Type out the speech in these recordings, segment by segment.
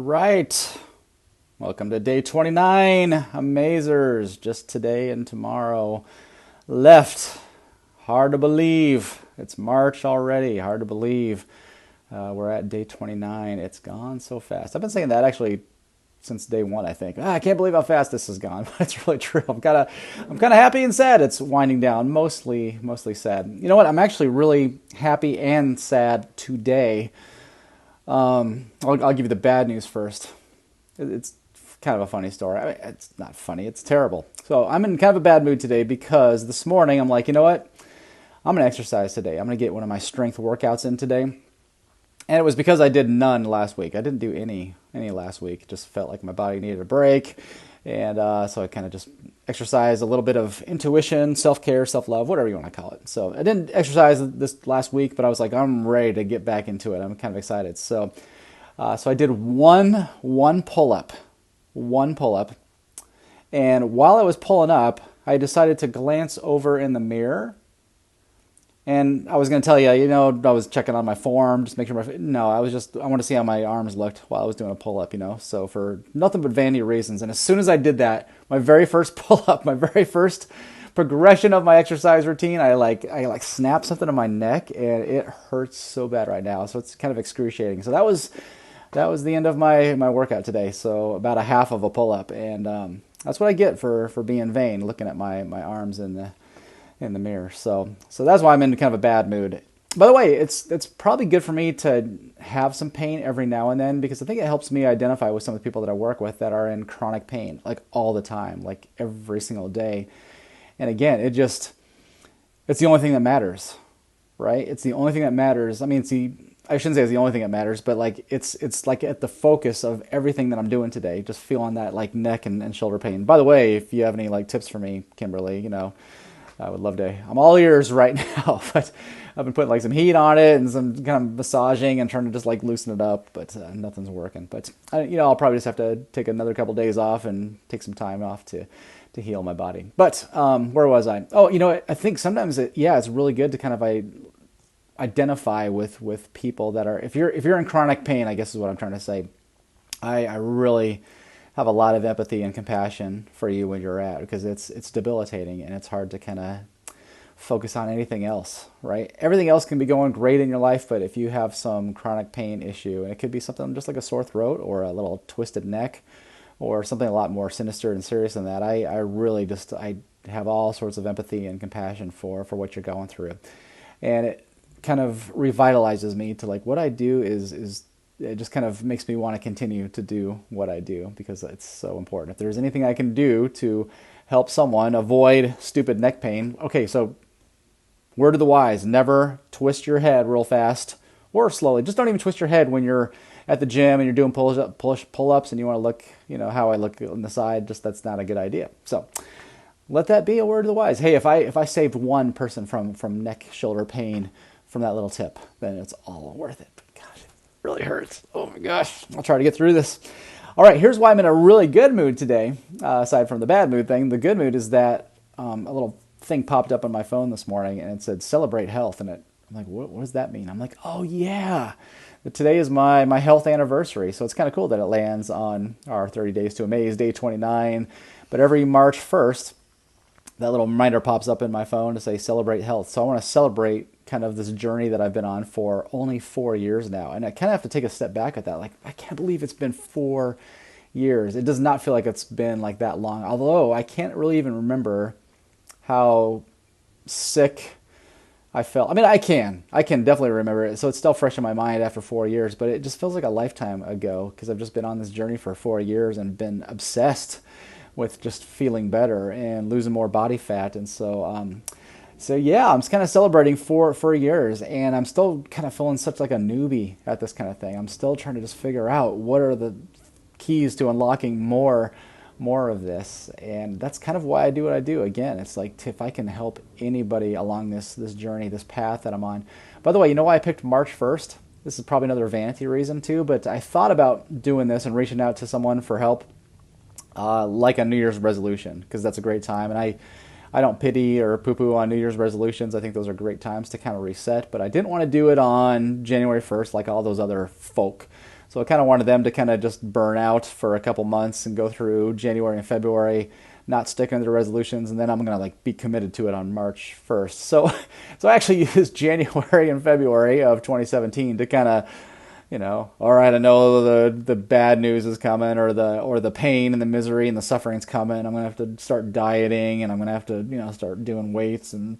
right. Welcome to day 29, Amazers. Just today and tomorrow left. Hard to believe. It's March already. Hard to believe. We're at day 29. It's gone so fast. I've been saying that actually since day one, I think. I can't believe how fast this has gone. But it's really true. I'm kind of happy and sad it's winding down. Mostly sad. You know what? I'm actually really happy and sad today. I'll give you the bad news first. It's kind of a funny story. I mean, it's not funny. It's terrible. So I'm in kind of a bad mood today because this morning I'm like, you know what? I'm going to exercise today. I'm going to get one of my strength workouts in today. And it was because I did none last week. I didn't do any last week. It just felt like my body needed a break. And so I kind of just exercised a little bit of intuition, self-care, self-love, whatever you want to call it. So I didn't exercise this last week, but I was like, I'm ready to get back into it. I'm kind of excited. So I did one pull-up. And while I was pulling up, I decided to glance over in the mirror. And I was going to tell you, I was checking on my form, just make sure I want to see how my arms looked while I was doing a pull-up, so for nothing but vanity reasons. And as soon as I did that, my very first pull-up, my very first progression of my exercise routine, I snapped something in my neck, and it hurts so bad right now. So it's kind of excruciating. So that was the end of my workout today. So about a half of a pull-up, and that's what I get for being vain, looking at my arms in the mirror. So that's why I'm in kind of a bad mood. By the way, it's probably good for me to have some pain every now and then, because I think it helps me identify with some of the people that I work with that are in chronic pain, like all the time, like every single day. And again, it's the only thing that matters, right? It's the only thing that matters. I mean, I shouldn't say it's the only thing that matters, but like it's like at the focus of everything that I'm doing today, just feeling that like neck and shoulder pain. By the way, if you have any like tips for me, Kimberly, I would love to. I'm all ears right now, but I've been putting like some heat on it and some kind of massaging and trying to just like loosen it up, but nothing's working. But I'll probably just have to take another couple days off and take some time off to heal my body. But where was I? Oh, I think sometimes it's really good to kind of identify with people that are, if you're in chronic pain, I guess is what I'm trying to say. I really have a lot of empathy and compassion for you when you're at, because it's debilitating and it's hard to kind of focus on anything else, right? Everything else can be going great in your life, but if you have some chronic pain issue, and it could be something just like a sore throat or a little twisted neck or something a lot more sinister and serious than that, I really I have all sorts of empathy and compassion for what you're going through. And it kind of revitalizes me to like what I do is it just kind of makes me want to continue to do what I do, because it's so important. If there's anything I can do to help someone avoid stupid neck pain, okay, so word of the wise, never twist your head real fast or slowly. Just don't even twist your head when you're at the gym and you're doing pull-ups and you want to look, how I look on the side. Just that's not a good idea. So let that be a word of the wise. Hey, if I saved one person from neck, shoulder pain from that little tip, then it's all worth it. Really hurts. Oh my gosh. I'll try to get through this. All right, here's why I'm in a really good mood today, aside from the bad mood thing. The good mood is that a little thing popped up on my phone this morning, and it said celebrate health. And I'm like, what does that mean? I'm like, oh yeah, today is my health anniversary. So it's kind of cool that it lands on our 30 Days to Amaze, day 29. But every March 1st, that little reminder pops up in my phone to say celebrate health. So I want to celebrate kind of this journey that I've been on for only 4 years now. And I kind of have to take a step back at that. Like, I can't believe it's been 4 years. It does not feel like it's been like that long. Although I can't really even remember how sick I felt. I mean, I can definitely remember it. So it's still fresh in my mind after 4 years, but it just feels like a lifetime ago, because I've just been on this journey for 4 years and been obsessed with just feeling better and losing more body fat. And so yeah, I'm just kind of celebrating 4 years, and I'm still kind of feeling such like a newbie at this kind of thing. I'm still trying to just figure out what are the keys to unlocking more of this. And that's kind of why I do what I do. Again, it's like if I can help anybody along this journey, this path that I'm on. By the way, you know why I picked March 1st? This is probably another vanity reason too, but I thought about doing this and reaching out to someone for help, like a New Year's resolution, because that's a great time. And I don't pity or poo-poo on New Year's resolutions. I think those are great times to kind of reset. But I didn't want to do it on January 1st like all those other folk So I kind of wanted them to kind of just burn out for a couple months and go through January and February, not sticking to the resolutions, and then I'm gonna like be committed to it on March 1st. So, so I actually used January and February of 2017 to kind of, all right, I know the bad news is coming, or the pain and the misery and the suffering's coming. I'm gonna have to start dieting, and I'm gonna have to start doing weights and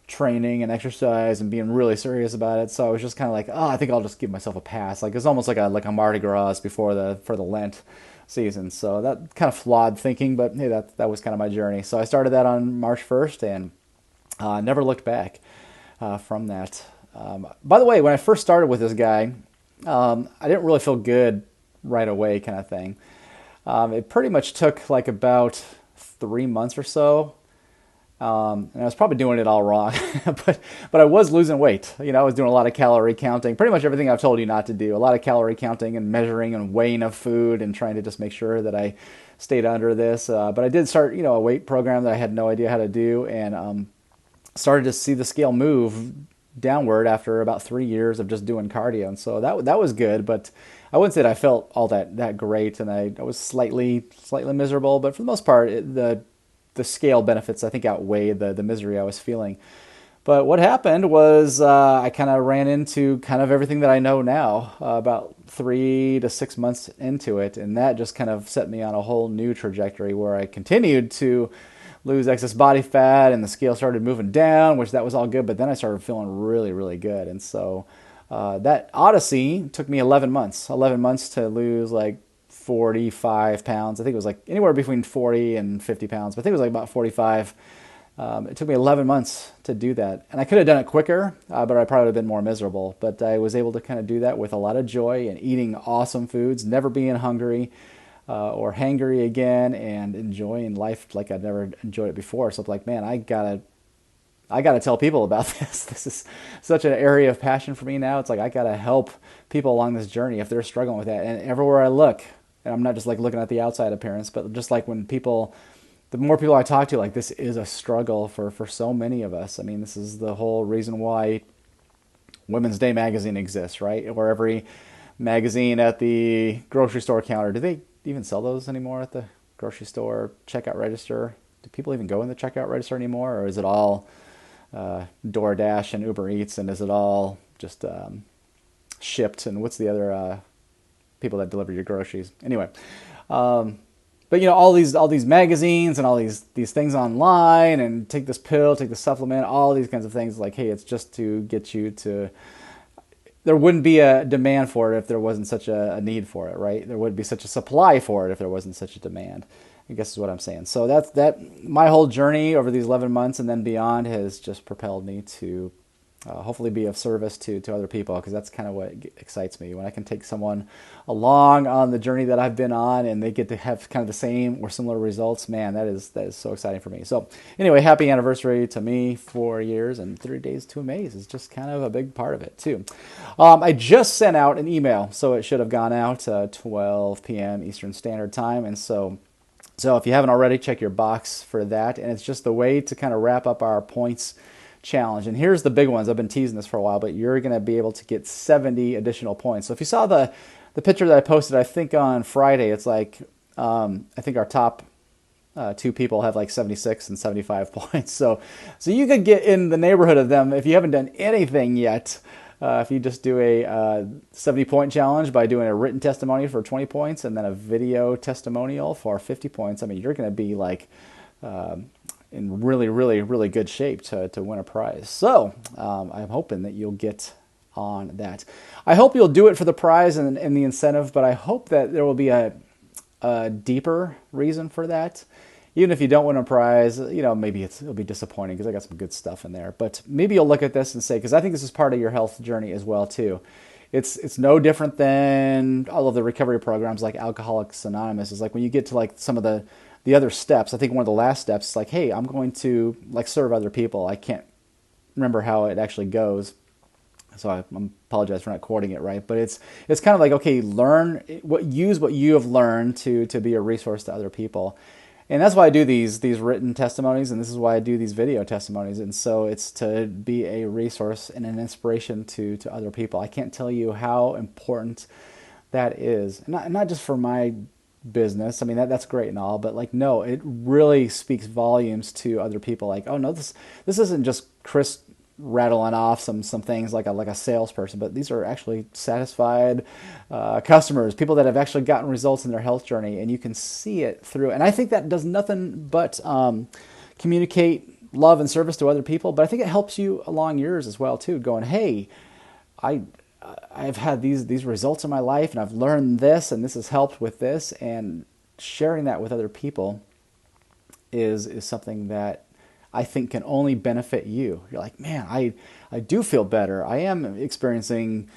training and exercise and being really serious about it. So I was just kind of like, oh, I think I'll just give myself a pass. Like it's almost like a Mardi Gras before for the Lent season. So that kind of flawed thinking, but hey, that was kind of my journey. So I started that on March 1st and never looked back from that. By the way, when I first started with this guy, I didn't really feel good right away, kind of thing. It pretty much took like about 3 months or so. And I was probably doing it all wrong, but I was losing weight. I was doing a lot of calorie counting, pretty much everything I've told you not to do. A lot of calorie counting and measuring and weighing of food and trying to just make sure that I stayed under this. But I did start, a weight program that I had no idea how to do, and started to see the scale move downward after about 3 years of just doing cardio. And so that was good, but I wouldn't say that I felt all that great, and I was slightly miserable. But for the most part, the scale benefits I think outweighed the misery I was feeling. But what happened was I kind of ran into kind of everything that I know now about 3 to 6 months into it, and that just kind of set me on a whole new trajectory where I continued to lose excess body fat, and the scale started moving down, which that was all good, but then I started feeling really, really good. And so that odyssey took me 11 months to lose like 45 pounds. I think it was like anywhere between 40 and 50 pounds, but I think it was like about 45. It took me 11 months to do that. And I could have done it quicker, but I probably would have been more miserable. But I was able to kind of do that with a lot of joy and eating awesome foods, never being hungry or hangry again, and enjoying life like I'd never enjoyed it before. So it's like, man, I gotta tell people about this. This is such an area of passion for me now. It's like I gotta help people along this journey if they're struggling with that. And everywhere I look, and I'm not just like looking at the outside appearance, but just like when the more people I talk to, like this is a struggle for so many of us. I mean, this is the whole reason why Women's Day magazine exists, right? Or every magazine at the grocery store counter. Do they even sell those anymore at the grocery store checkout register? Do people even go in the checkout register anymore? Or is it all DoorDash and Uber Eats, and is it all just shipped? And what's the other people that deliver your groceries? Anyway, but all these magazines and all these things online, and take this pill, take this supplement, all these kinds of things. Like, hey, it's just to get you to. There wouldn't be a demand for it if there wasn't such a need for it, right? There wouldn't be such a supply for it if there wasn't such a demand, I guess is what I'm saying. So that my whole journey over these 11 months and then beyond has just propelled me to hopefully be of service to other people, because that's kind of what excites me. When I can take someone along on the journey that I've been on and they get to have kind of the same or similar results, man, that is so exciting for me. So anyway, happy anniversary to me, 4 years, and 3 Days to Amaze is just kind of a big part of it too. I just sent out an email, so it should have gone out 12 p.m. Eastern Standard Time, and so if you haven't already, check your box for that. And it's just the way to kind of wrap up our points challenge. And here's the big ones. I've been teasing this for a while, but you're going to be able to get 70 additional points. So if you saw the picture that I posted, I think on Friday, it's like, I think our top 2 people have like 76 and 75 points. So you could get in the neighborhood of them if you haven't done anything yet. If you just do a 70-point challenge by doing a written testimony for 20 points and then a video testimonial for 50 points, I mean, you're going to be like in really, really, really good shape to win a prize. So I'm hoping that you'll get on that. I hope you'll do it for the prize and the incentive, but I hope that there will be a deeper reason for that. Even if you don't win a prize, maybe it'll be disappointing because I got some good stuff in there. But maybe you'll look at this and say, because I think this is part of your health journey as well too. It's no different than all of the recovery programs like Alcoholics Anonymous. It's like when you get to like some of the other steps, I think one of the last steps is like, hey, I'm going to like serve other people. I can't remember how it actually goes, so I apologize for not quoting it right. But it's kind of like, okay, use what you have learned to be a resource to other people. And that's why I do these written testimonies, and this is why I do these video testimonies. And so it's to be a resource and an inspiration to other people. I can't tell you how important that is. Not just for my business. I mean, that's great and all, but like, no, it really speaks volumes to other people. Like, oh no, this isn't just Chris rattling off some things like a salesperson, but these are actually satisfied customers, people that have actually gotten results in their health journey, and you can see it through. And I think that does nothing but communicate love and service to other people. But I think it helps you along yours as well too. Going, hey, I I've had these results in my life, and I've learned this, and this has helped with this, and sharing that with other people is something that I think can only benefit you. You're like, man, I do feel better. I am experiencing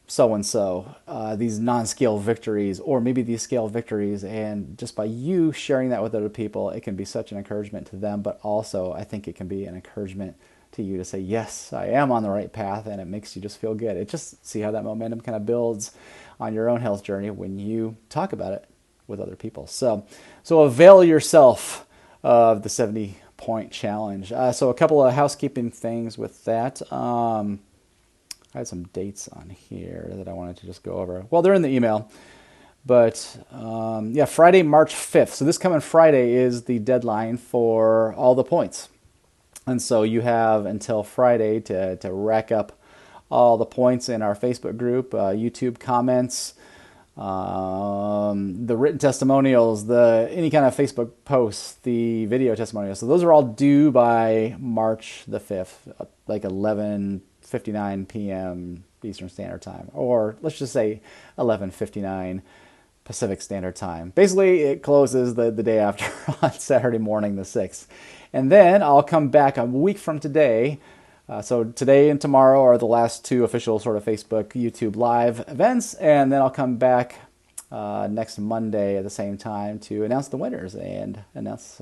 so and so these non-scale victories, or maybe these scale victories, and just by you sharing that with other people, it can be such an encouragement to them. But also, I think it can be an encouragement to you to say, yes, I am on the right path, and it makes you just feel good. It just, see how that momentum kind of builds on your own health journey when you talk about it with other people. So avail yourself of the 70-point challenge. So a couple of housekeeping things with that. I had some dates on here that I wanted to just go over. Well, they're in the email. But yeah, Friday, March 5th. So this coming Friday is the deadline for all the points. And so you have until Friday to rack up all the points in our Facebook group, YouTube comments, the written testimonials, any kind of Facebook posts, the video testimonials. So those are all due by March the 5th, like 11:59 p.m. Eastern Standard Time, or let's just say 11:59 Pacific Standard Time. Basically, it closes the day after on Saturday morning the 6th. And then I'll come back a week from today. So today and tomorrow are the last two official sort of Facebook, YouTube live events. And then I'll come back next Monday at the same time to announce the winners and announce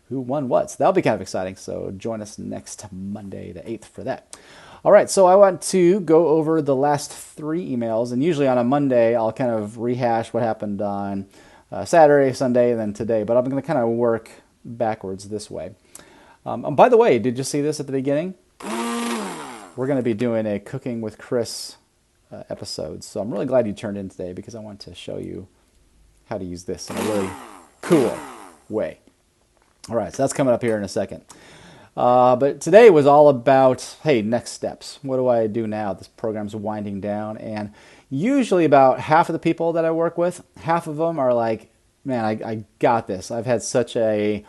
who won what. So that'll be kind of exciting. So join us next Monday, the 8th, for that. All right, so I want to go over the last three emails. And usually on a Monday, I'll kind of rehash what happened on Saturday, Sunday, and then today. But I'm going to kind of work backwards this way. By the way, did you see this at the beginning? We're going to be doing a Cooking with Chris episode. So I'm really glad you turned in today, because I want to show you how to use this in a really cool way. All right, so that's coming up here in a second. But today was all about, hey, next steps. What do I do now? This program's winding down. And usually about half of the people that I work with, half of them are like, man, I got this. I've had such a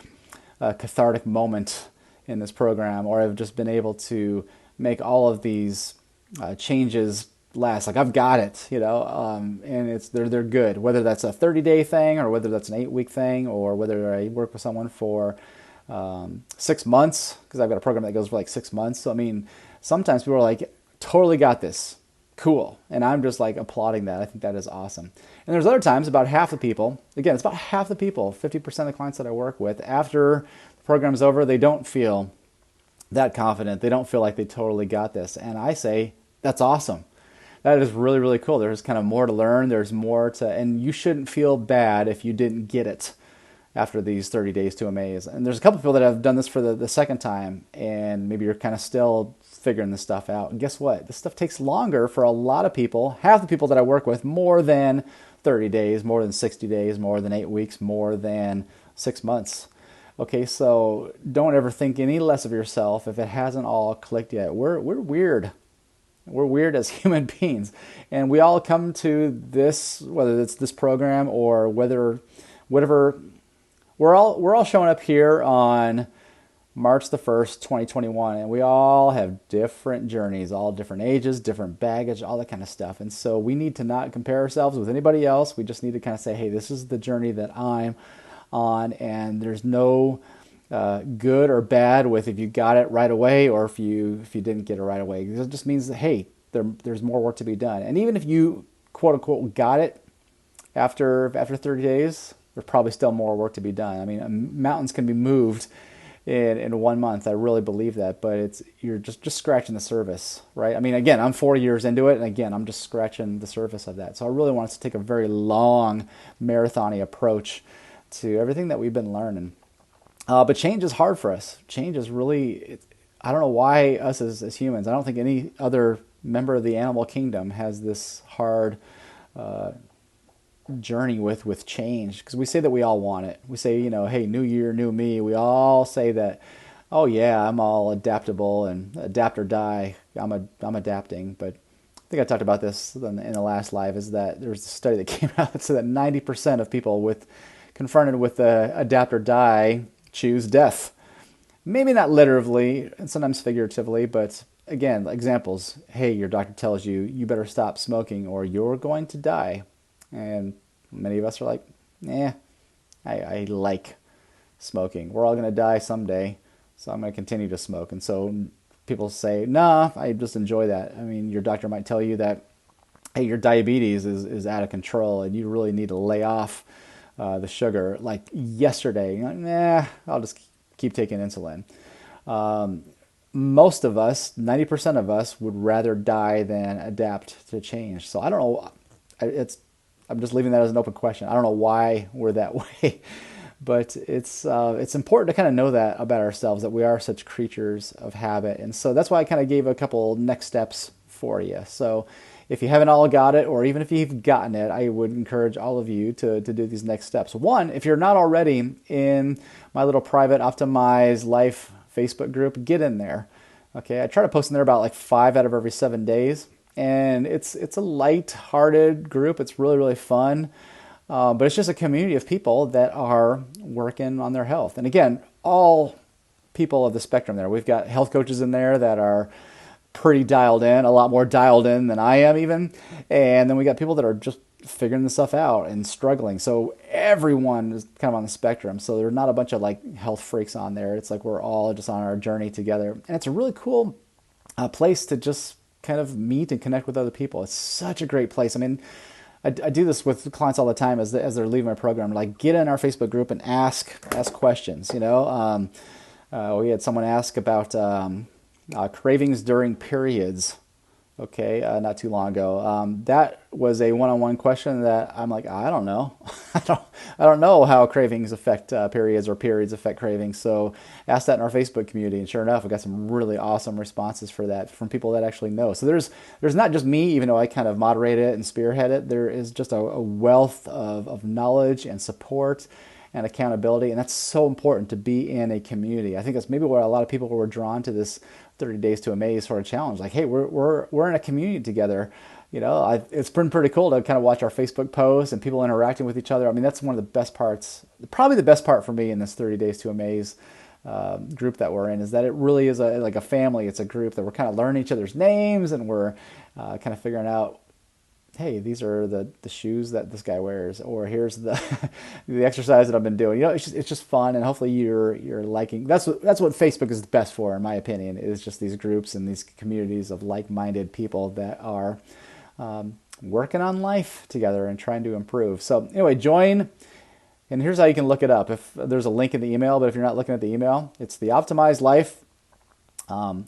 cathartic moment in this program, or I've just been able to make all of these changes last. Like, I've got it, and they're good. Whether that's a 30-day thing, or whether that's an 8-week thing, or whether I work with someone for 6 months, because I've got a program that goes for like 6 months. So I mean, sometimes people are like, totally got this. Cool. And I'm just like applauding that. I think that is awesome. And there's other times, about half the people, again, it's about half the people, 50% of the clients that I work with, after the program's over, they don't feel that confident. They don't feel like they totally got this. And I say, that's awesome. That is really, really cool. There's kind of more to learn. There's more and you shouldn't feel bad if you didn't get it after these 30 days to Amaze. And there's a couple people that have done this for the second time, and maybe you're kind of still figuring this stuff out. And guess what? This stuff takes longer for a lot of people. Half the people that I work with, more than 30 days, more than 60 days, more than 8 weeks, more than 6 months. Okay, so don't ever think any less of yourself if it hasn't all clicked yet. We're weird. We're weird as human beings. And we all come to this, whether it's this program or whatever, we're all showing up here on March the 1st, 2021, and we all have different journeys, all different ages, different baggage, all that kind of stuff. And so we need to not compare ourselves with anybody else. We just need to kind of say, hey, this is the journey that I'm on, and there's no good or bad with if you got it right away or if you didn't get it right away. It just means that, hey, there's more work to be done. And even if you, quote unquote, got it after 30 days, there's probably still more work to be done. I mean, mountains can be moved in 1 month. I really believe that, but you're just scratching the surface, right? I mean, again, I'm 4 years into it, and again, I'm just scratching the surface of that. So I really want us to take a very long, marathon-y approach to everything that we've been learning. But change is hard for us. Change is really, I don't know why us as humans, I don't think any other member of the animal kingdom has this hard journey with change, because we say that we all want it. We say, hey, new year, new me. We all say that, oh yeah, I'm all adaptable and adapt or die. I'm adapting. But I think I talked about this in the last live, is that there was a study that came out that said that 90% of people confronted with the adapt or die choose death. Maybe not literally, and sometimes figuratively, but again, examples. Hey, your doctor tells you better stop smoking or you're going to die. And many of us are like, I like smoking. We're all going to die someday, so I'm going to continue to smoke. And so people say, nah, I just enjoy that. I mean, your doctor might tell you that, hey, your diabetes is out of control and you really need to lay off the sugar like yesterday. You're like, nah, I'll just keep taking insulin. Most of us, 90% of us, would rather die than adapt to change. So I don't know. I'm just leaving that as an open question. I don't know why we're that way, but it's important to kind of know that about ourselves, that we are such creatures of habit. And so that's why I kind of gave a couple next steps for you. So if you haven't all got it, or even if you've gotten it, I would encourage all of you to do these next steps. One, if you're not already in my little private Optimize Life Facebook group, get in there. Okay, I try to post in there about like 5 out of every 7 days. And it's a light-hearted group. It's really, really fun. But it's just a community of people that are working on their health. And again, all people of the spectrum there. We've got health coaches in there that are pretty dialed in, a lot more dialed in than I am even. And then we got people that are just figuring this stuff out and struggling. So everyone is kind of on the spectrum. So there's not a bunch of like health freaks on there. It's like we're all just on our journey together. And it's a really cool place to just kind of meet and connect with other people. It's such a great place. I mean, I do this with clients all the time as they're leaving my program. Like, get in our Facebook group and ask questions. We had someone ask about cravings during periods. Okay, not too long ago. That was a one-on-one question that I'm like, I don't know. I don't know how cravings affect periods or periods affect cravings. So ask that in our Facebook community, and sure enough, we got some really awesome responses for that from people that actually know. So there's not just me, even though I kind of moderate it and spearhead it. There is just a wealth of knowledge and support and accountability, and that's so important to be in a community. I think that's maybe where a lot of people were drawn to this 30 Days to Amaze sort of challenge. Like, hey, we're in a community together. It's been pretty cool to kind of watch our Facebook posts and people interacting with each other. I mean, that's one of the best parts, probably the best part for me in this 30 Days to Amaze group that we're in, is that it really is like a family. It's a group that we're kind of learning each other's names, and we're kind of figuring out, hey, these are the shoes that this guy wears, or here's the the exercise that I've been doing. It's just fun, and hopefully you're liking. That's what Facebook is best for, in my opinion, is just these groups and these communities of like-minded people that are working on life together and trying to improve. So anyway, join, and here's how you can look it up. If there's a link in the email, but if you're not looking at the email, it's the Optimized Life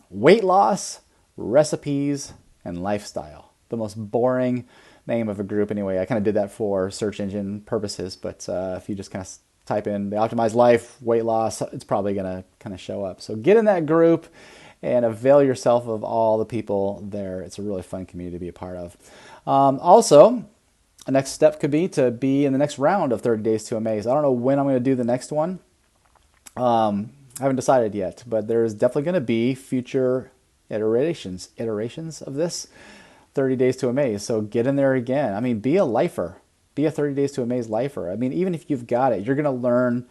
Weight Loss Recipes and Lifestyle. The most boring name of a group anyway. I kind of did that for search engine purposes, but if you just kind of type in the Optimized Life Weight Loss, it's probably going to kind of show up. So get in that group and avail yourself of all the people there. It's a really fun community to be a part of. Also, a next step could be to be in the next round of 30 Days to Amaze. I don't know when I'm going to do the next one. I haven't decided yet, but there's definitely going to be future iterations of this 30 Days to Amaze. So get in there again. I mean, be a lifer. Be a 30 Days to Amaze lifer. I mean, even if you've got it, you're going to learn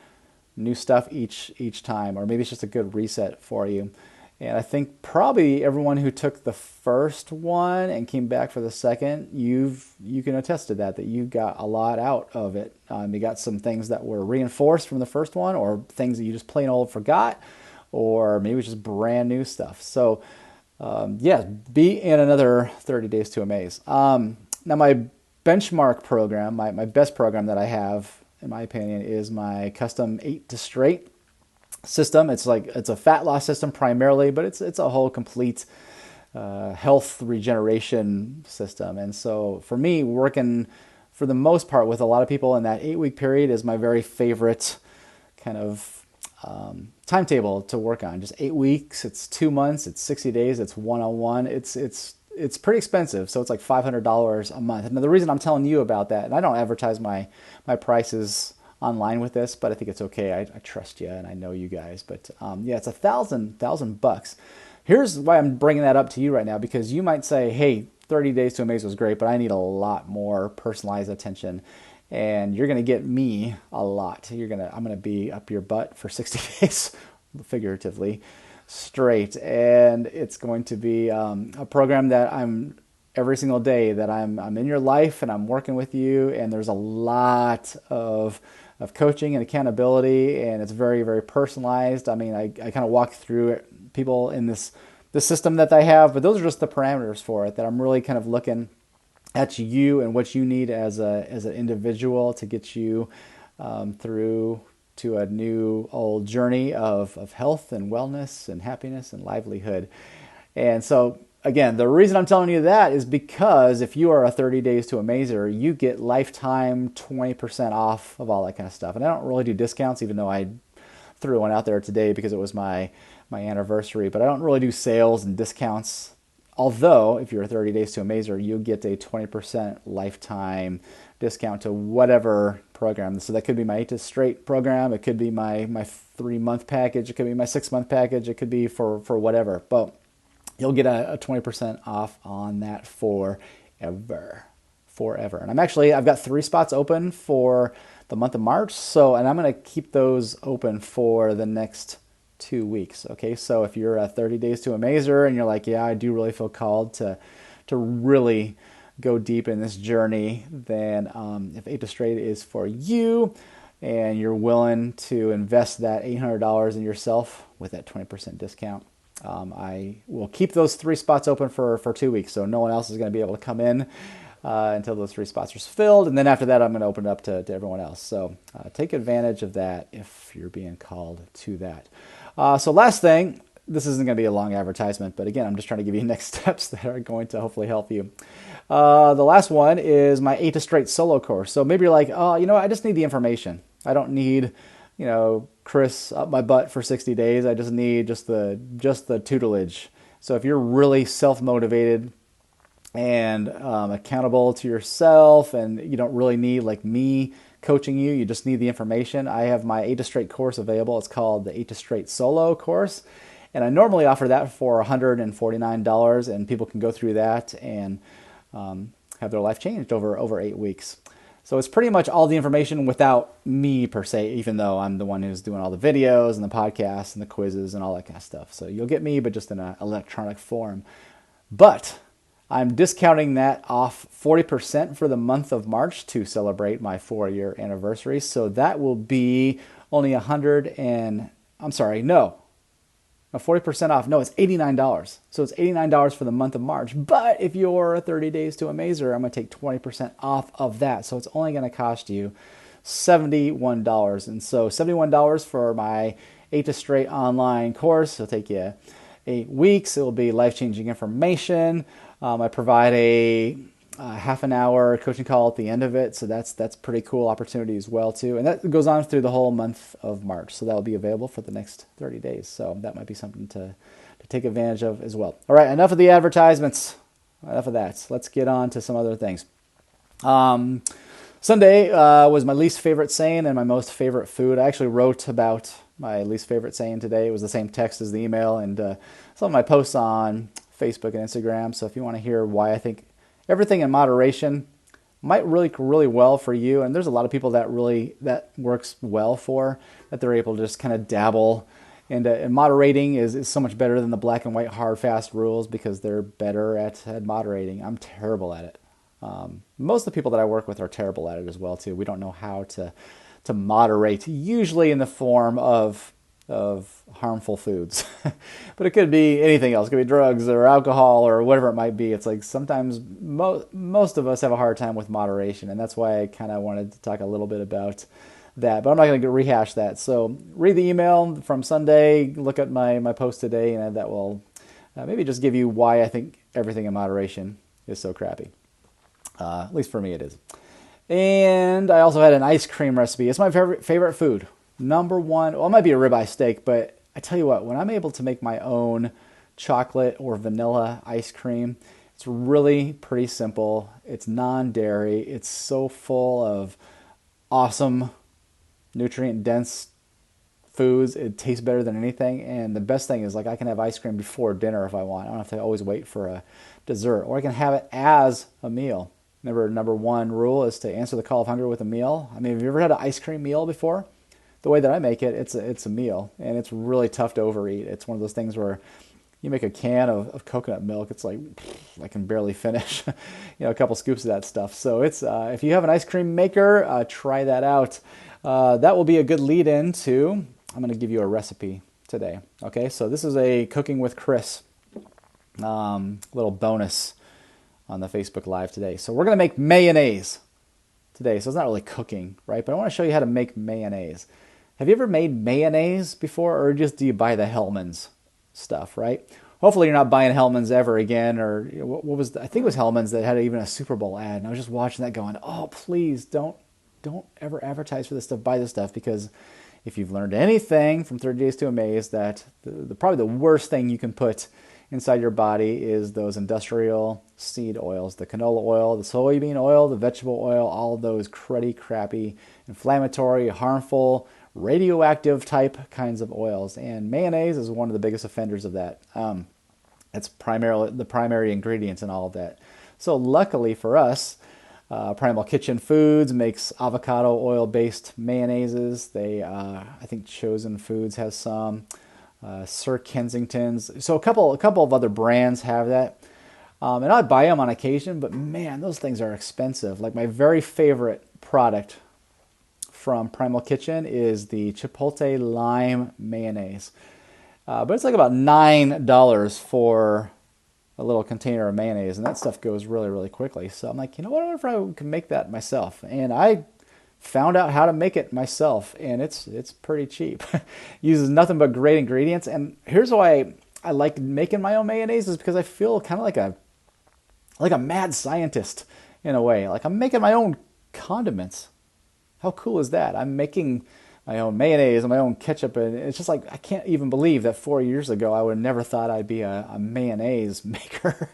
new stuff each time, or maybe it's just a good reset for you. And I think probably everyone who took the first one and came back for the second, you can attest to that you got a lot out of it. You got some things that were reinforced from the first one, or things that you just plain old forgot, or maybe it's just brand new stuff. So be in another 30 Days to Amaze. Now my benchmark program, my best program that I have, in my opinion, is my custom 8 to Straight system. It's a fat loss system primarily, but it's a whole complete health regeneration system. And so for me, working for the most part with a lot of people in that 8-week period is my very favorite kind of timetable to work on. Just 8 weeks, it's 2 months, it's 60 days, it's one-on-one. It's it's pretty expensive. So it's like $500 a month. And the reason I'm telling you about that, and I don't advertise my prices online with this, but I think it's okay. I trust you and I know you guys. But yeah, it's $1,000. Here's why I'm bringing that up to you right now, because you might say, hey, 30 Days to Amaze was great, but I need a lot more personalized attention. And you're going to get me a lot. I'm going to be up your butt for 60 days, figuratively, straight. And it's going to be a program that I'm every single day that I'm in your life and I'm working with you. And there's a lot of coaching and accountability, and it's very, very personalized. I mean, I kind of walk through it, people in this system that I have, but those are just the parameters for it, that I'm really kind of looking at you and what you need as an individual to get you through to a new old journey of health and wellness and happiness and livelihood. And so again, the reason I'm telling you that is because if you are a 30 Days to Amazer, you get lifetime 20% off of all that kind of stuff. And I don't really do discounts, even though I threw one out there today because it was my anniversary. But I don't really do sales and discounts. Although, if you're a 30 Days to Amazer, you get a 20% lifetime discount to whatever program. So that could be my 8 to Straight program. It could be my 3-month package. It could be my 6-month package. It could be for whatever. But you'll get a 20% off on that forever. And I've got 3 spots open for the month of March. And I'm going to keep those open for the next 2 weeks. Okay. So if you're a 30 Days to Amazer and you're like, yeah, I do really feel called to really go deep in this journey, then if 8 to Straight is for you and you're willing to invest that $800 in yourself with that 20% discount, I will keep those 3 spots open for 2 weeks. So no one else is going to be able to come in until those 3 spots are filled. And then after that, I'm going to open it up to everyone else. So take advantage of that if you're being called to that. So last thing, this isn't going to be a long advertisement, but again, I'm just trying to give you next steps that are going to hopefully help you. The last one is my 8 to Straight solo course. So maybe you're like, oh, I just need the information. I don't need, Chris up my butt for 60 days. I just need just the tutelage. So if you're really self-motivated and accountable to yourself, and you don't really need like me coaching you, you just need the information, I have my 8 to Straight course available. It's called the 8 to Straight solo course. And I normally offer that for $149, and people can go through that and have their life changed over 8 weeks. So it's pretty much all the information without me per se, even though I'm the one who's doing all the videos and the podcasts and the quizzes and all that kind of stuff. So you'll get me, but just in an electronic form. But I'm discounting that off 40% for the month of March to celebrate my 4-year anniversary. So that will be only 40% off. No, it's $89. So it's $89 for the month of March. But if you're 30 Days to Amazer, I'm going to take 20% off of that. So it's only going to cost you $71. And so $71 for my 8 to Straight online course. It'll take you 8 weeks. It will be life-changing information. I provide a half an hour coaching call at the end of it. So that's pretty cool opportunity as well too. And that goes on through the whole month of March. So that will be available for the next 30 days. So that might be something to take advantage of as well. All right, enough of the advertisements. Enough of that. Let's get on to some other things. Sunday was my least favorite saying and my most favorite food. I actually wrote about my least favorite saying today. It was the same text as the email and some of my posts on Facebook and Instagram. So if you want to hear why I think everything in moderation might really, really well for you, and there's a lot of people that works well for, that they're able to just kind of dabble. And moderating is so much better than the black and white hard, fast rules because they're better at moderating. I'm terrible at it. Most of the people that I work with are terrible at it as well too. We don't know how to moderate, usually in the form of harmful foods. But it could be anything else. It could be drugs or alcohol or whatever it might be. It's like sometimes most of us have a hard time with moderation, and that's why I kind of wanted to talk a little bit about that. But I'm not going to rehash that. So read the email from Sunday, look at my post today, and that will maybe just give you why I think everything in moderation is so crappy. At least for me it is. And I also had an ice cream recipe. It's my favorite food. Number one, well, it might be a ribeye steak, but I tell you what, when I'm able to make my own chocolate or vanilla ice cream, It's really pretty simple. It's non-dairy. It's so full of awesome nutrient-dense foods. It tastes better than anything. And the best thing is, like, I can have ice cream before dinner if I want. I don't have to always wait for a dessert, or I can have it as a meal. Remember, number one rule is to answer the call of hunger with a meal. I mean, have you ever had an ice cream meal before? The way that I make it, it's a meal, and it's really tough to overeat. It's one of those things where you make a can of coconut milk, it's like I can barely finish, a couple scoops of that stuff. So it's if you have an ice cream maker, try that out. That will be a good lead in to, I'm going to give you a recipe today. Okay, so this is a Cooking with Chris little bonus on the Facebook Live today. So we're going to make mayonnaise today. So it's not really cooking, right? But I want to show you how to make mayonnaise. Have you ever made mayonnaise before, or just do you buy the Hellmann's stuff, right? Hopefully you're not buying Hellmann's ever again, or what was I think it was Hellmann's that had even a Super Bowl ad, and I was just watching that going, oh, please don't ever advertise for this stuff, buy this stuff, because if you've learned anything from 30 Days to Amaze, that probably the worst thing you can put inside your body is those industrial seed oils, the canola oil, the soybean oil, the vegetable oil, all of those cruddy, crappy, inflammatory, harmful, radioactive type kinds of oils. And mayonnaise is one of the biggest offenders of that. It's primarily the primary ingredients in all of that. So luckily for us, Primal Kitchen Foods makes avocado oil-based mayonnaises. I think Chosen Foods has some. Sir Kensington's. So a couple of other brands have that. And I buy them on occasion, but man, those things are expensive. Like, my very favorite product from Primal Kitchen is the Chipotle Lime Mayonnaise. But it's like about $9 for a little container of mayonnaise, and that stuff goes really, really quickly. So I'm like, what, I wonder if I can make that myself. And I found out how to make it myself, and it's pretty cheap. Uses nothing but great ingredients. And here's why I like making my own mayonnaise, is because I feel kind of like a mad scientist in a way. Like, I'm making my own condiments. How cool is that? I'm making my own mayonnaise and my own ketchup, and it's just like, I can't even believe that 4 years ago I would have never thought I'd be a mayonnaise maker.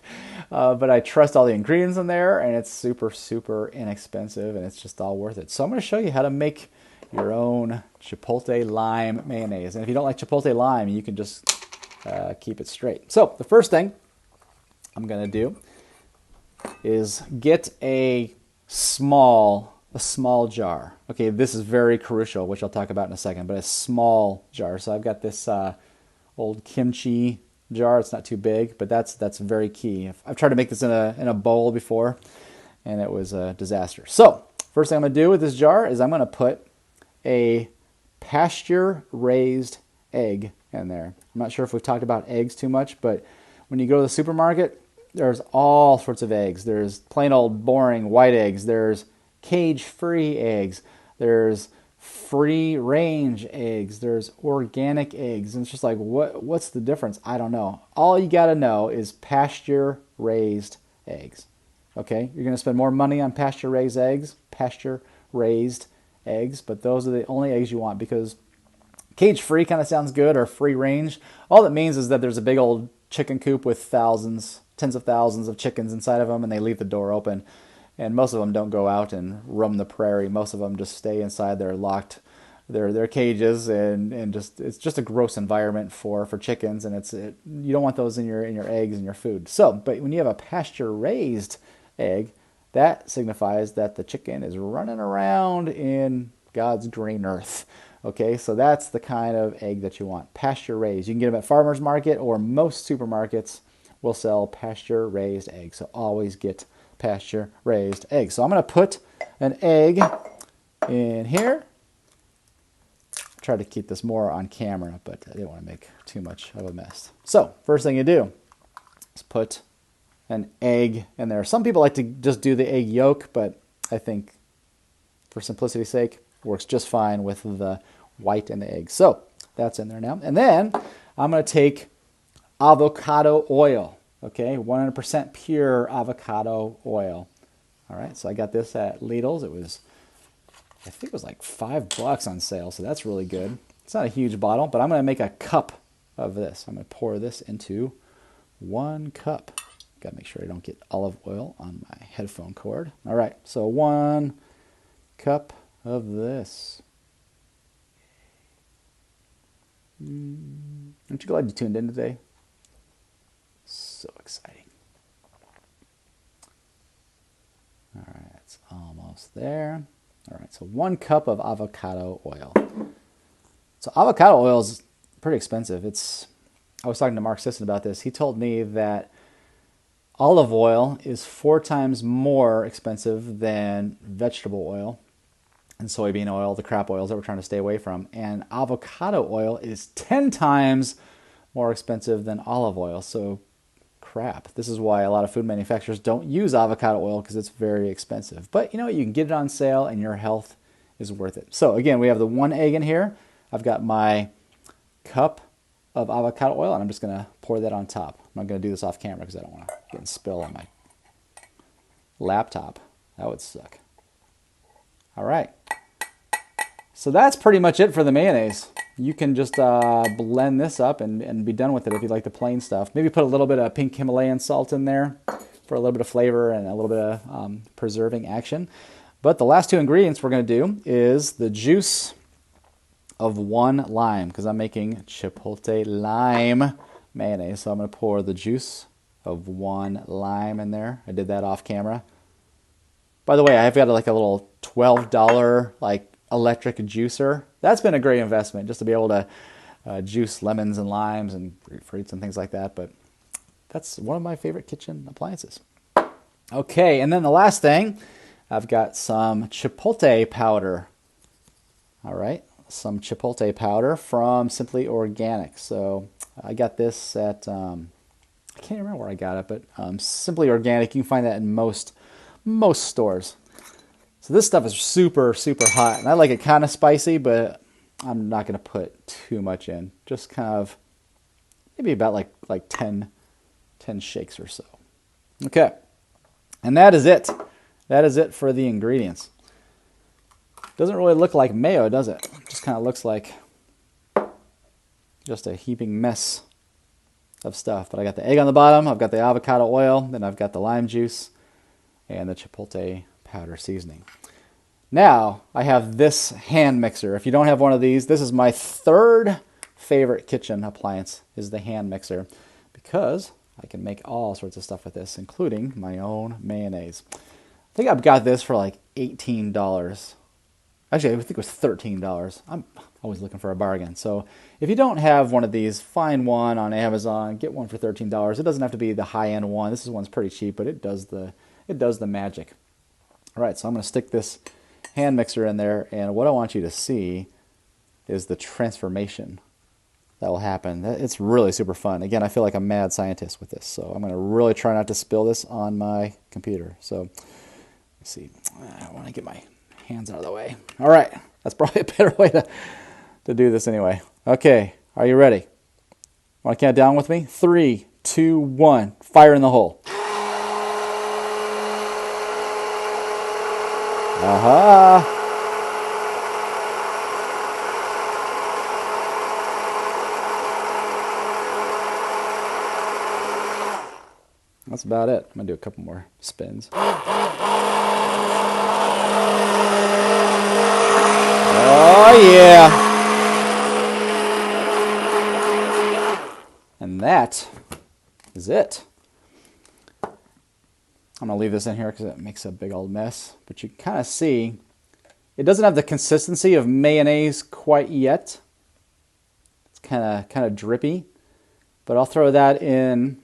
But I trust all the ingredients in there, and it's super, super inexpensive, and it's just all worth it. So I'm going to show you how to make your own Chipotle Lime Mayonnaise. And if you don't like Chipotle Lime, you can just keep it straight. So the first thing I'm going to do is get a small jar. Okay, this is very crucial, which I'll talk about in a second, but a small jar. So I've got this old kimchi jar. It's not too big, but that's very key. I've tried to make this in a bowl before, and it was a disaster. So first thing I'm going to do with this jar is I'm going to put a pasture-raised egg in there. I'm not sure if we've talked about eggs too much, but when you go to the supermarket, there's all sorts of eggs. There's plain old boring white eggs. There's cage-free eggs. There's free-range eggs. There's organic eggs. And it's just like, what's the difference? I don't know. All you got to know is pasture-raised eggs. Okay? You're going to spend more money on pasture-raised eggs, but those are the only eggs you want, because cage-free kind of sounds good, or free-range. All it means is that there's a big old chicken coop with tens of thousands of chickens inside of them, and they leave the door open. And most of them don't go out and roam the prairie. Most of them just stay inside their locked, their cages, and just, it's just a gross environment for chickens, and you don't want those in your eggs and your food. So, but when you have a pasture-raised egg, that signifies that the chicken is running around in God's green earth. Okay, so that's the kind of egg that you want, pasture-raised. You can get them at farmers market, or most supermarkets will sell pasture-raised eggs. So always get pasture-raised eggs. So I'm going to put an egg in here. Try to keep this more on camera, but I didn't want to make too much of a mess. So first thing you do is put an egg in there. Some people like to just do the egg yolk, but I think for simplicity's sake, it works just fine with the white and the egg. So that's in there now. And then I'm going to take avocado oil. Okay, 100% pure avocado oil. All right, so I got this at Lidl's. I think it was like $5 on sale, so that's really good. It's not a huge bottle, but I'm going to make a cup of this. I'm going to pour this into 1 cup. Gotta make sure I don't get olive oil on my headphone cord. All right, so 1 cup of this. Aren't you glad you tuned in today? So exciting. All right, it's almost there. All right, so 1 cup of avocado oil. So avocado oil is pretty expensive. I was talking to Mark Sisson about this. He told me that olive oil is 4 times more expensive than vegetable oil and soybean oil, the crap oils that we're trying to stay away from. And avocado oil is 10 times more expensive than olive oil. So crap. This is why a lot of food manufacturers don't use avocado oil, because it's very expensive. But you know what? You can get it on sale and your health is worth it. So again, we have the 1 egg in here. I've got my cup of avocado oil, and I'm just going to pour that on top. I'm not going to do this off camera because I don't want to get and spill on my laptop. That would suck. All right. So that's pretty much it for the mayonnaise. You can just blend this up and be done with it if you like the plain stuff. Maybe put a little bit of pink Himalayan salt in there for a little bit of flavor and a little bit of preserving action. But the last 2 ingredients we're going to do is the juice of 1 lime, because I'm making chipotle lime mayonnaise. So I'm going to pour the juice of 1 lime in there. I did that off camera. By the way, I've got like a little $12 like electric juicer. That's been a great investment, just to be able to juice lemons and limes and fruits and things like that. But that's one of my favorite kitchen appliances. Okay, and then the last thing, I've got some chipotle powder. All right, some chipotle powder from Simply Organic. So I got this at, I can't remember where I got it, but Simply Organic, you can find that in most stores. So this stuff is super, super hot. And I like it kind of spicy, but I'm not going to put too much in. Just kind of, maybe about like 10 shakes or so. Okay. And that is it. That is it for the ingredients. Doesn't really look like mayo, does it? It just kind of looks like just a heaping mess of stuff. But I got the egg on the bottom, I've got the avocado oil, then I've got the lime juice and the chipotle powder seasoning. Now, I have this hand mixer. If you don't have one of these, this is my 3rd favorite kitchen appliance, is the hand mixer, because I can make all sorts of stuff with this, including my own mayonnaise. I think I've got this for like $18. Actually, I think it was $13. I'm always looking for a bargain. So if you don't have one of these, find one on Amazon, get one for $13. It doesn't have to be the high-end one. This one's pretty cheap, but it does the magic. All right, so I'm going to stick this hand mixer in there, and what I want you to see is the transformation that will happen. It's really super fun. Again, I feel like a mad scientist with this, so I'm going to really try not to spill this on my computer. So let's see. I want to get my hands out of the way. All right, that's probably a better way to do this anyway. Okay, are you ready? Want to count down with me? 3, 2, 1. Fire in the hole. Aha! That's about it. I'm going to do a couple more spins. Oh, yeah! And that is it. I'm going to leave this in here because it makes a big old mess. But you can kind of see it doesn't have the consistency of mayonnaise quite yet. It's kind of drippy. But I'll throw that in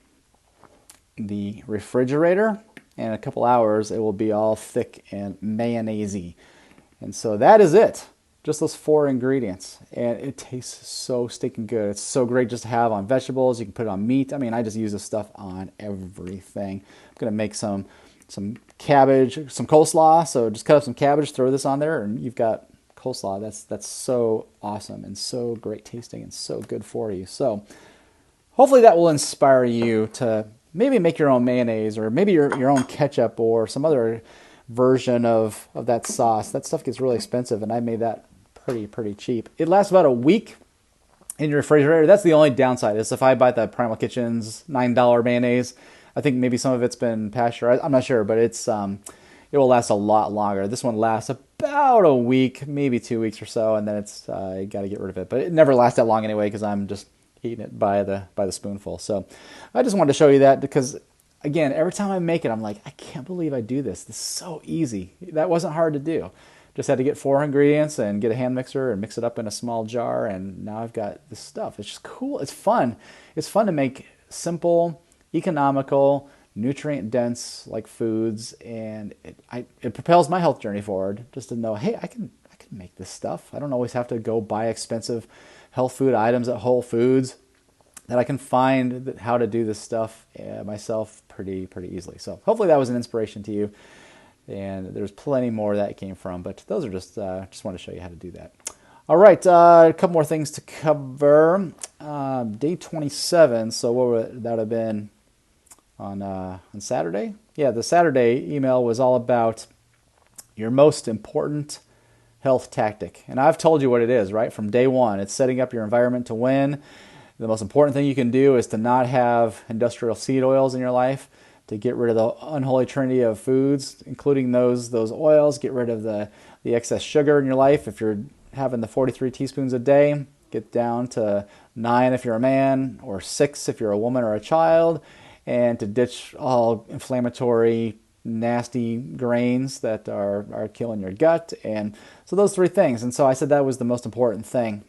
the refrigerator. And in a couple hours, it will be all thick and mayonnaise-y. And so that is it. Just those 4 ingredients. And it tastes so stinking good. It's so great just to have on vegetables. You can put it on meat. I mean, I just use this stuff on everything. I'm going to make some cabbage, some coleslaw. So just cut up some cabbage, throw this on there, and you've got coleslaw. That's so awesome and so great tasting and so good for you. So hopefully that will inspire you to maybe make your own mayonnaise, or maybe your own ketchup, or some other version of that sauce. That stuff gets really expensive, and I made that pretty cheap. It lasts about a week in your refrigerator. That's the only downside, is if I buy the Primal Kitchen's $9 mayonnaise, I think maybe some of it's been pasteurized. I'm not sure, but it will last a lot longer. This one lasts about a week, maybe 2 weeks or so, and then it's you got to get rid of it. But it never lasts that long anyway because I'm just eating it by the spoonful. So I just wanted to show you that because again, every time I make it, I'm like, I can't believe I do this. This is so easy. That wasn't hard to do. Just had to get 4 ingredients and get a hand mixer and mix it up in a small jar, and now I've got this stuff. It's just cool. It's fun. It's fun to make simple, economical, nutrient dense like foods, and it propels my health journey forward just to know, hey, I can make this stuff. I don't always have to go buy expensive health food items at Whole Foods. That I can find how to do this stuff myself pretty easily. So hopefully that was an inspiration to you. And there's plenty more that came from, but those are just want to show you how to do that. All right, a couple more things to cover. Day 27. So what would that have been on Saturday? Yeah, the Saturday email was all about your most important health tactic, and I've told you what it is, right? From day one, it's setting up your environment to win. The most important thing you can do is to not have industrial seed oils in your life, to get rid of the unholy trinity of foods, including those oils, get rid of the excess sugar in your life. If you're having the 43 teaspoons a day, get down to 9 if you're a man, or 6 if you're a woman or a child, and to ditch all inflammatory, nasty grains that are killing your gut. And so those 3 things. And so I said that was the most important thing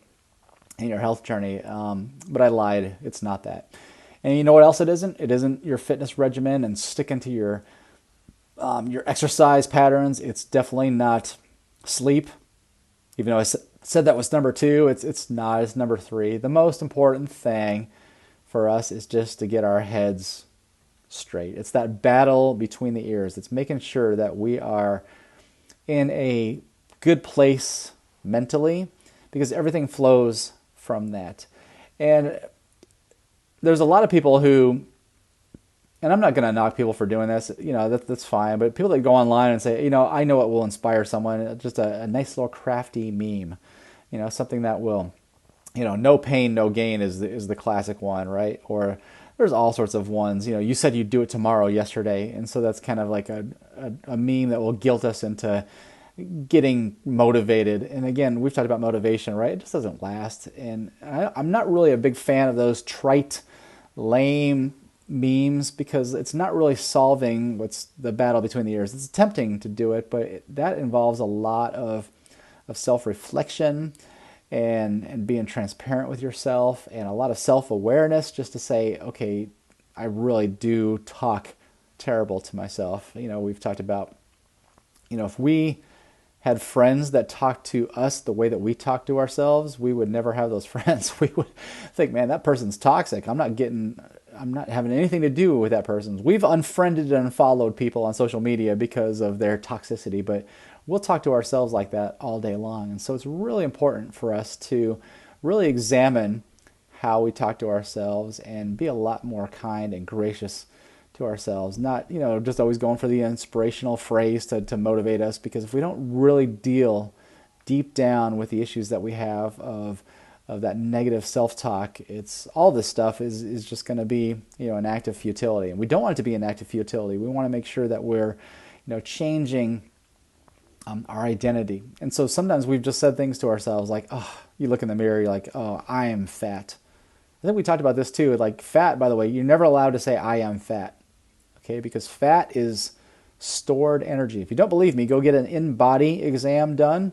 in your health journey, but I lied. It's not that. And you know what else it isn't? It isn't your fitness regimen and sticking to your exercise patterns. It's definitely not sleep. Even though I said that was number 2, it's not. It's number 3. The most important thing for us is just to get our heads straight. It's that battle between the ears. It's making sure that we are in a good place mentally, because everything flows from that. And there's a lot of people who, and I'm not going to knock people for doing this, that's fine, but people that go online and say, I know it will inspire someone, just a nice little crafty meme, something that will, no pain, no gain is the classic one, right? Or there's all sorts of ones, you said you'd do it tomorrow yesterday, and so that's kind of like a meme that will guilt us into getting motivated. And again, we've talked about motivation, right? It just doesn't last. And I'm not really a big fan of those trite, lame memes, because it's not really solving what's the battle between the ears. It's attempting to do it, but that involves a lot of self-reflection and being transparent with yourself, and a lot of self-awareness, just to say, okay, I really do talk terrible to myself. We've talked about, if we had friends that talked to us the way that we talk to ourselves, we would never have those friends. We would think, man, that person's toxic. I'm not having anything to do with that person. We've unfriended and unfollowed people on social media because of their toxicity, but we'll talk to ourselves like that all day long. And so it's really important for us to really examine how we talk to ourselves and be a lot more kind and gracious to ourselves, not just always going for the inspirational phrase to motivate us, because if we don't really deal deep down with the issues that we have of that negative self-talk, it's all this stuff is just going to be an act of futility, and we don't want it to be an act of futility. We want to make sure that we're changing our identity. And so sometimes we've just said things to ourselves like, oh, you look in the mirror, you're like, oh, I am fat. I think we talked about this too. Like fat, by the way, you're never allowed to say I am fat. Okay, because fat is stored energy. If you don't believe me, go get an in-body exam done,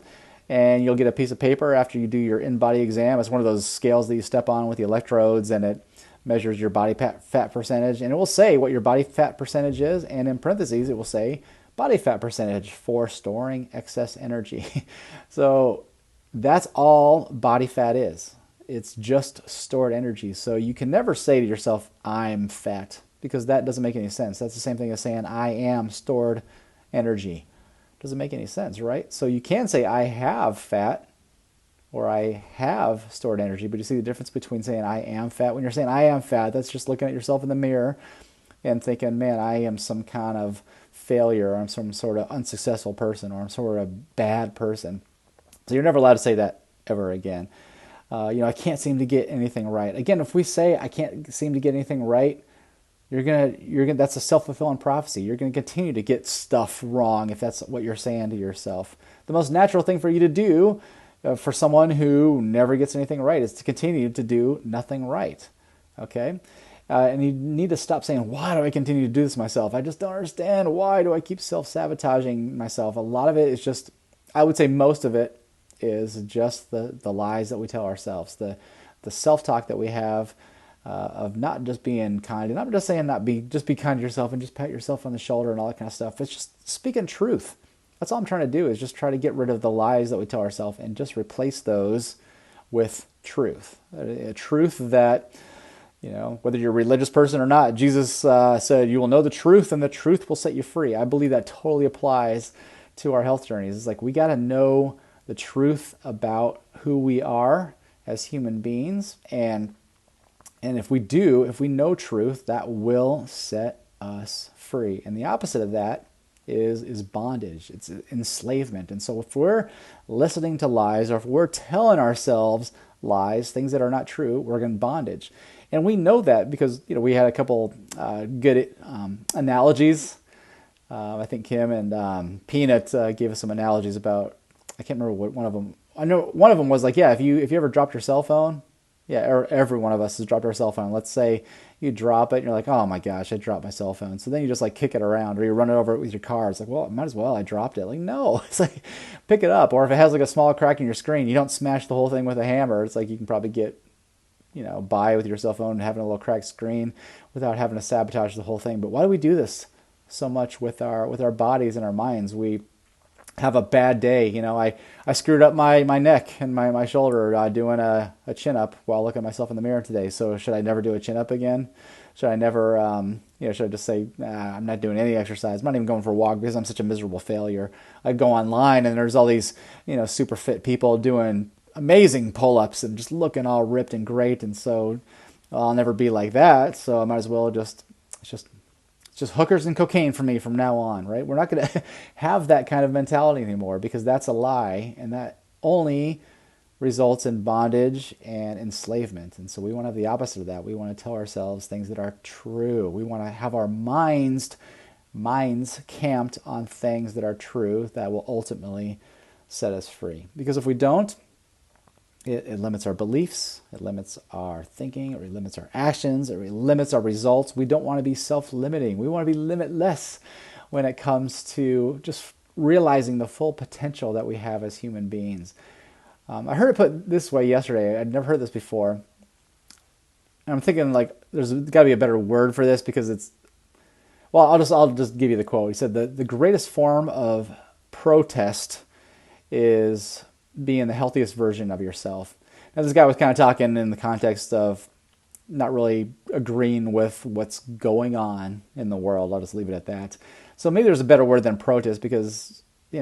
and you'll get a piece of paper after you do your in-body exam. It's one of those scales that you step on with the electrodes, and it measures your body fat percentage, and it will say what your body fat percentage is, and in parentheses, it will say body fat percentage for storing excess energy. So that's all body fat is. It's just stored energy. So you can never say to yourself, I'm fat, because that doesn't make any sense. That's the same thing as saying I am stored energy. Doesn't make any sense, right? So you can say I have fat or I have stored energy, but you see the difference between saying I am fat. When you're saying I am fat, that's just looking at yourself in the mirror and thinking, man, I am some kind of failure, or I'm some sort of unsuccessful person, or I'm sort of a bad person. So you're never allowed to say that ever again. I can't seem to get anything right. Again, if we say I can't seem to get anything right, that's a self-fulfilling prophecy. You're gonna continue to get stuff wrong if that's what you're saying to yourself. The most natural thing for you to do, for someone who never gets anything right, is to continue to do nothing right. Okay? And you need to stop saying, why do I continue to do this myself? I just don't understand. Why do I keep self-sabotaging myself? A lot of it is just, I would say most of it is just the lies that we tell ourselves, the self-talk that we have, of not just being kind. And I'm just saying just be kind to yourself and just pat yourself on the shoulder and all that kind of stuff. It's just speaking truth. That's all I'm trying to do, is just try to get rid of the lies that we tell ourselves and just replace those with truth. A truth that, whether you're a religious person or not, Jesus said, you will know the truth and the truth will set you free. I believe that totally applies to our health journeys. It's like we got to know the truth about who we are as human beings. And if we know truth, that will set us free. And the opposite of that is bondage. It's enslavement. And so if we're listening to lies, or if we're telling ourselves lies, things that are not true, we're in bondage. And we know that because we had a couple good analogies. I think Kim and Peanut gave us some analogies about. I can't remember what one of them. I know one of them was like, yeah, if you ever dropped your cell phone, yeah, every one of us has dropped our cell phone. Let's say you drop it and you're like, oh my gosh, I dropped my cell phone. So then you just like kick it around, or you run it over with your car. It's like, well, might as well, I dropped it. Like, no, it's like, pick it up. Or if it has like a small crack in your screen, you don't smash the whole thing with a hammer. It's like you can probably get, by with your cell phone and having a little cracked screen without having to sabotage the whole thing. But why do we do this so much with our bodies and our minds? We have a bad day. I screwed up my neck and my shoulder doing a chin up while looking at myself in the mirror today. So should I never do a chin up again? Should I never, should I just say, I'm not doing any exercise? I'm not even going for a walk because I'm such a miserable failure. I go online and there's all these, super fit people doing amazing pull-ups and just looking all ripped and great. And so I'll never be like that. So I might as well it's just hookers and cocaine for me from now on, right? We're not going to have that kind of mentality anymore, because that's a lie, and that only results in bondage and enslavement. And so we want to have the opposite of that. We want to tell ourselves things that are true. We want to have our minds camped on things that are true, that will ultimately set us free. Because if we don't, it limits our beliefs, it limits our thinking, it limits our actions, it limits our results. We don't want to be self-limiting. We want to be limitless when it comes to just realizing the full potential that we have as human beings. I heard it put this way yesterday. I'd never heard this before. And I'm thinking like there's got to be a better word for this, because it's, well, I'll just give you the quote. He said the greatest form of protest is being the healthiest version of yourself. Now, this guy was kind of talking in the context of not really agreeing with what's going on in the world. I'll just leave it at that. So maybe there's a better word than protest, because we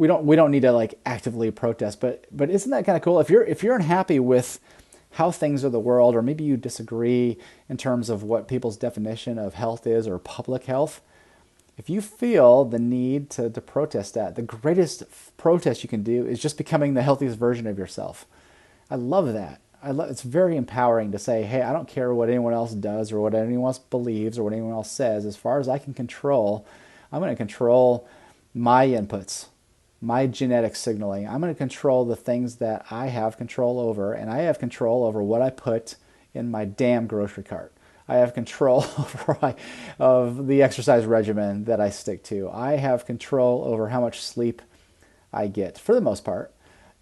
don't need to like actively protest. But isn't that kind of cool? If you're unhappy with how things are the world, or maybe you disagree in terms of what people's definition of health is, or public health, if you feel the need to protest that, the greatest protest you can do is just becoming the healthiest version of yourself. I love that. It's very empowering to say, hey, I don't care what anyone else does, or what anyone else believes, or what anyone else says. As far as I can control, I'm going to control my inputs, my genetic signaling. I'm going to control the things that I have control over, and I have control over what I put in my damn grocery cart. I have control of the exercise regimen that I stick to. I have control over how much sleep I get, for the most part.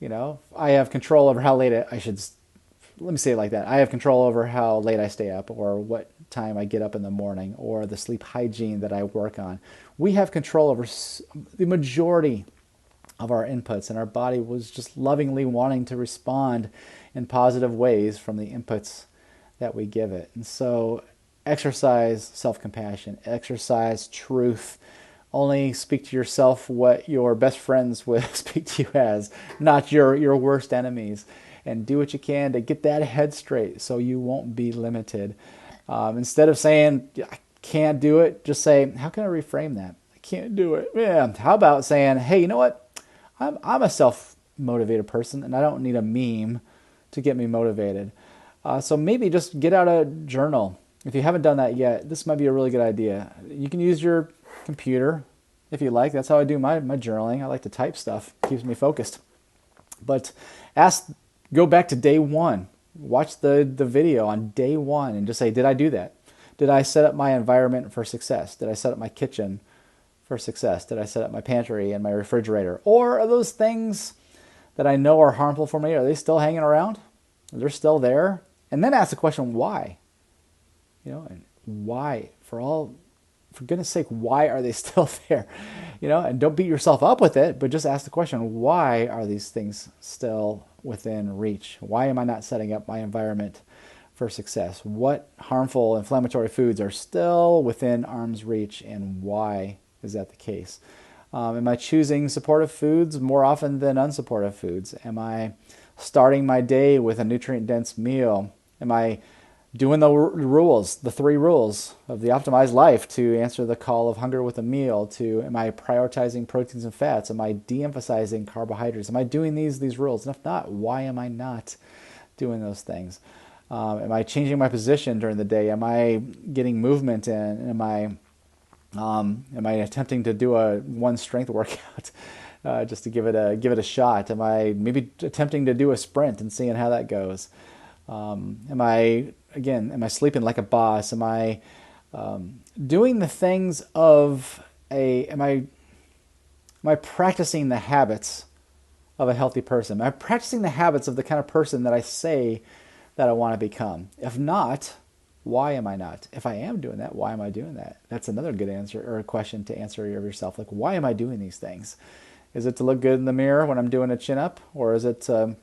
I have control over how late let me say it like that. I have control over how late I stay up, or what time I get up in the morning, or the sleep hygiene that I work on. We have control over the majority of our inputs, and our body was just lovingly wanting to respond in positive ways from the inputs that we give it. And so exercise self-compassion, exercise truth. Only speak to yourself what your best friends would speak to you as, not your worst enemies. And do what you can to get that head straight so you won't be limited. Instead of saying, I can't do it, just say, how can I reframe that? I can't do it. Yeah. How about saying, hey, you know what? I'm a self-motivated person, and I don't need a meme to get me motivated. So maybe just get out a journal if you haven't done that yet, this might be a really good idea. You can use your computer if you like. That's how I do my journaling. I like to type stuff. It keeps me focused. But go back to day one. Watch the video on day one and just say, did I do that? Did I set up my environment for success? Did I set up my kitchen for success? Did I set up my pantry and my refrigerator? Or are those things that I know are harmful for me, are they still hanging around? They're still there? And then ask the question, why? And why? For goodness sake, why are they still there? And don't beat yourself up with it, but just ask the question, why are these things still within reach? Why am I not setting up my environment for success? What harmful inflammatory foods are still within arm's reach, and why is that the case? Am I choosing supportive foods more often than unsupportive foods? Am I starting my day with a nutrient-dense meal? Am I doing the rules, the 3 rules of the optimized life to answer the call of hunger with a meal? Am I prioritizing proteins and fats? Am I de-emphasizing carbohydrates? Am I doing these rules? And if not, why am I not doing those things? Am I changing my position during the day? Am I getting movement in? Am I attempting to do one strength workout just to give it a shot? Am I maybe attempting to do a sprint and seeing how that goes? Am I sleeping like a boss? Am I doing the things am I practicing the habits of a healthy person? Am I practicing the habits of the kind of person that I say that I want to become? If not, why am I not? If I am doing that, why am I doing that? That's another good answer, or a question to answer of yourself. Like, why am I doing these things? Is it to look good in the mirror when I'm doing a chin-up? Or is it to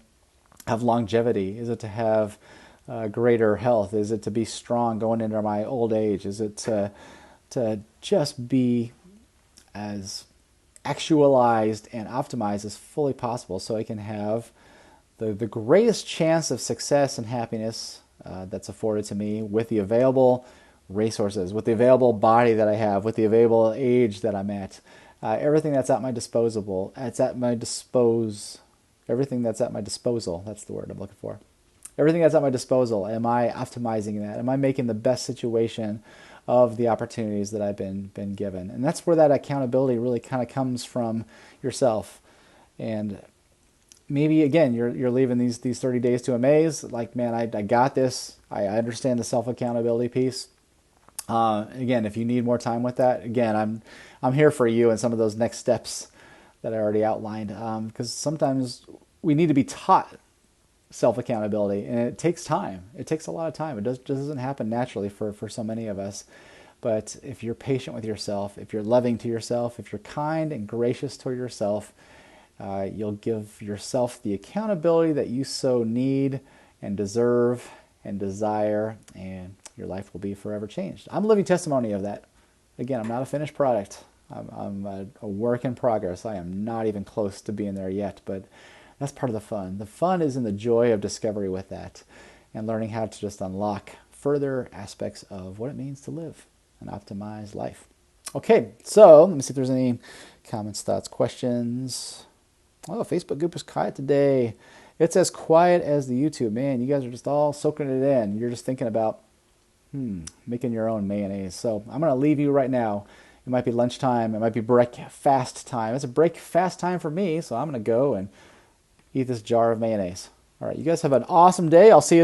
have longevity? Is it to have greater health? Is it to be strong going into my old age? Is it to just be as actualized and optimized as fully possible so I can have the greatest chance of success and happiness that's afforded to me with the available resources, with the available body that I have, with the available age that I'm at, everything that's at my disposal. Everything that's at my disposal. That's the word I'm looking for. Everything that's at my disposal. Am I optimizing that? Am I making the best situation of the opportunities that I've been given? And that's where that accountability really kind of comes from yourself. And maybe again, you're leaving these 30 days to amaze. Like, man, I got this. I understand the self-accountability piece. Again, if you need more time with that, again, I'm here for you and some of those next steps that I already outlined. Because sometimes we need to be taught self-accountability, and it takes time. It takes a lot of time. It doesn't happen naturally for so many of us. But if you're patient with yourself, if you're loving to yourself, if you're kind and gracious toward yourself, you'll give yourself the accountability that you so need and deserve and desire, and your life will be forever changed. I'm a living testimony of that. Again, I'm not a finished product. I'm a work in progress. I am not even close to being there yet, but that's part of the fun. The fun is in the joy of discovery with that and learning how to just unlock further aspects of what it means to live an optimized life. Okay, so let me see if there's any comments, thoughts, questions. Oh, Facebook group is quiet today. It's as quiet as the YouTube. Man, you guys are just all soaking it in. You're just thinking about making your own mayonnaise. So I'm going to leave you right now. It might be lunchtime. It might be breakfast time. It's a breakfast time for me, so I'm going to go and eat this jar of mayonnaise. All right, you guys have an awesome day. I'll see you tomorrow.